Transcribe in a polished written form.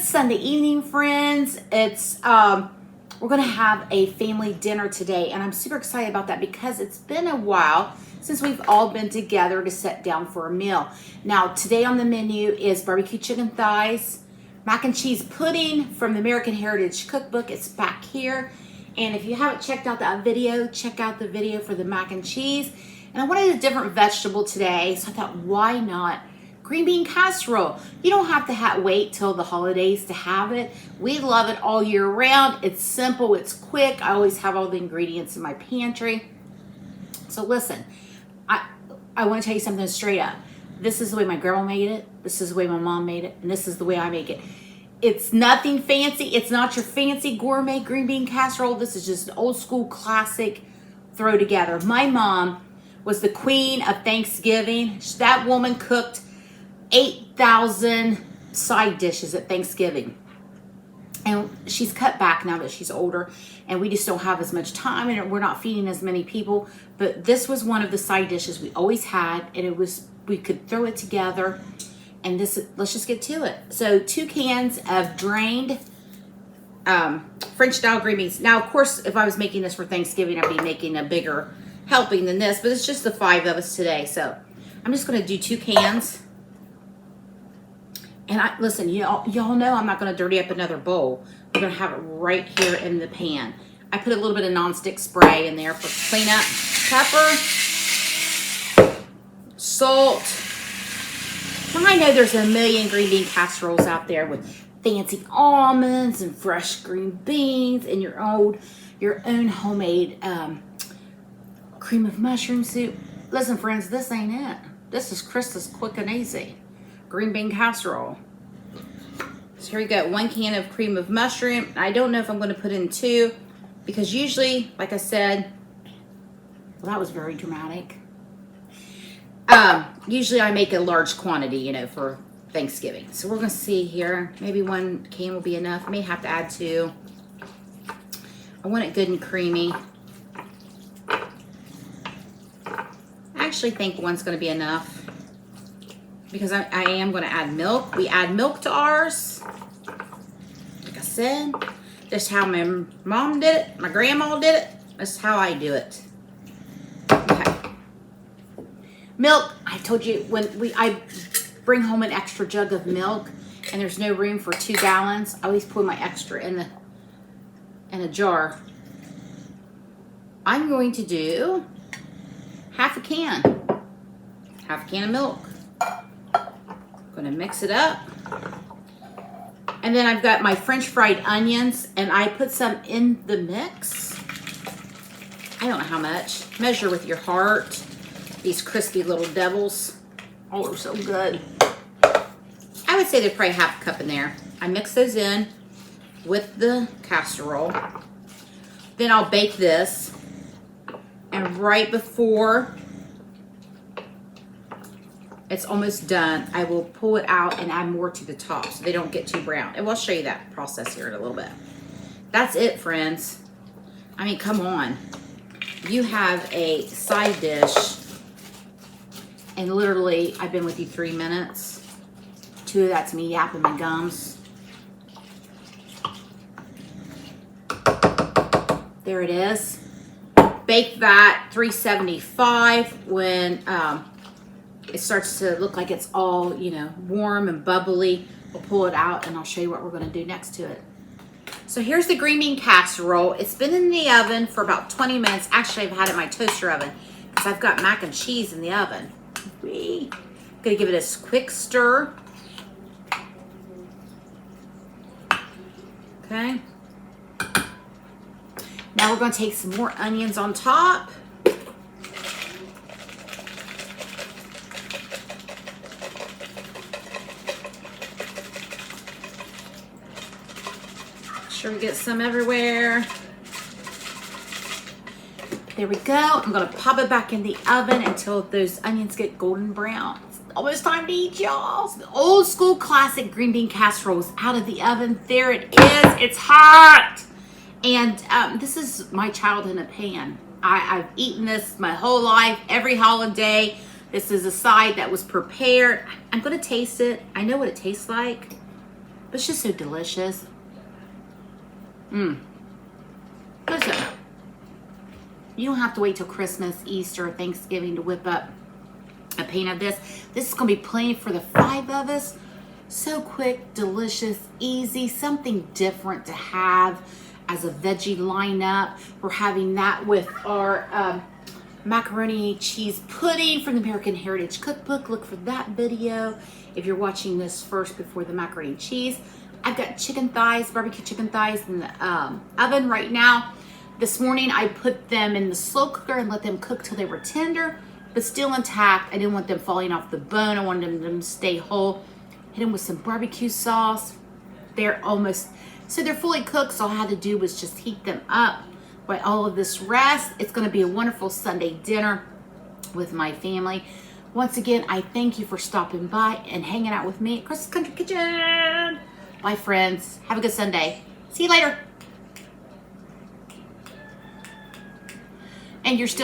Sunday evening, friends. It's we're gonna have a family dinner today, and I'm super excited about that because it's been a while since we've all been together to sit down for a meal. Now, today on the menu is barbecue chicken thighs, mac and cheese pudding from the American Heritage Cookbook. It's back here. And if you haven't checked out that video, check out the video for the mac and cheese. And I wanted a different vegetable today, so I thought, why not green bean casserole? You don't have to wait till the holidays to have it. We love it all year round. It's simple, it's quick. I always have all the ingredients in my pantry. So listen, I want to tell you something straight up. This is the way my grandma made it. This is the way my mom made it. And this is the way I make it. It's nothing fancy. It's not your fancy gourmet green bean casserole. This is just an old school classic throw together. My mom was the queen of Thanksgiving. That woman cooked 8,000 side dishes at Thanksgiving. And she's cut back now that she's older, and we just don't have as much time, and we're not feeding as many people. But this was one of the side dishes we always had, and we could throw it together. And let's just get to it. So 2 cans of drained French style green beans. Now, of course, if I was making this for Thanksgiving, I'd be making a bigger helping than this, but it's just the 5 of us today. So I'm just gonna do 2 cans. And listen, y'all know I'm not gonna dirty up another bowl. We're gonna have it right here in the pan. I put a little bit of nonstick spray in there for cleanup. Pepper, salt. I know there's a million green bean casseroles out there with fancy almonds and fresh green beans and your own homemade cream of mushroom soup. Listen, friends, this ain't it. This is Krista's quick and easy green bean casserole. So here we go, 1 can of cream of mushroom. I don't know if I'm going to put in 2 because usually, like I said, well, that was very dramatic. Usually I make a large quantity, for Thanksgiving. So we're going to see here. Maybe 1 can will be enough. I may have to add 2. I want it good and creamy. I actually think 1's going to be enough because I am going to add milk. We add milk to ours. Like I said, just how my mom did it, my grandma did it. That's how I do it. Milk, I told you when I bring home an extra jug of milk and there's no room for 2 gallons, I always put my extra in a jar. I'm going to do half a can of milk. I'm gonna mix it up. And then I've got my French fried onions, and I put some in the mix. I don't know how much. Measure with your heart. These crispy little devils. Oh, they're so good. I would say there's probably half a cup in there. I mix those in with the casserole. Then I'll bake this. And right before it's almost done, I will pull it out and add more to the top so they don't get too brown. And we'll show you that process here in a little bit. That's it, friends. I mean, come on. You have a side dish. And literally, I've been with you 3 minutes. 2 of that's me yapping my gums. There it is. Bake that 375. When it starts to look like it's all, warm and bubbly, we'll pull it out and I'll show you what we're going to do next to it. So here's the green bean casserole. It's been in the oven for about 20 minutes. Actually, I've had it in my toaster oven because I've got mac and cheese in the oven. I'm gonna give it a quick stir. Okay. Now we're gonna take some more onions on top. Make sure we get some everywhere. There we go. I'm gonna pop it back in the oven until those onions get golden brown. It's almost time to eat, y'all. The old school classic green bean casserole is out of the oven. There it is. It's hot. And this is my childhood in a pan. I've eaten this my whole life, every holiday. This is a side that was prepared. I'm gonna taste it. I know what it tastes like. But it's just so delicious. Listen, you don't have to wait till Christmas, Easter, Thanksgiving to whip up a pan of this. This is going to be plenty for the 5 of us. So quick, delicious, easy, something different to have as a veggie lineup. We're having that with our macaroni cheese pudding from the American Heritage Cookbook. Look for that video if you're watching this first before the macaroni and cheese. I've got chicken thighs, barbecue chicken thighs in the oven right now. This morning I put them in the slow cooker and let them cook till they were tender, but still intact. I didn't want them falling off the bone. I wanted them to stay whole. Hit them with some barbecue sauce. They're fully cooked, so all I had to do was just heat them up. While all of this rests, it's gonna be a wonderful Sunday dinner with my family. Once again, I thank you for stopping by and hanging out with me at Chris's Country Kitchen. Bye, friends. Have a good Sunday. See you later. And you're still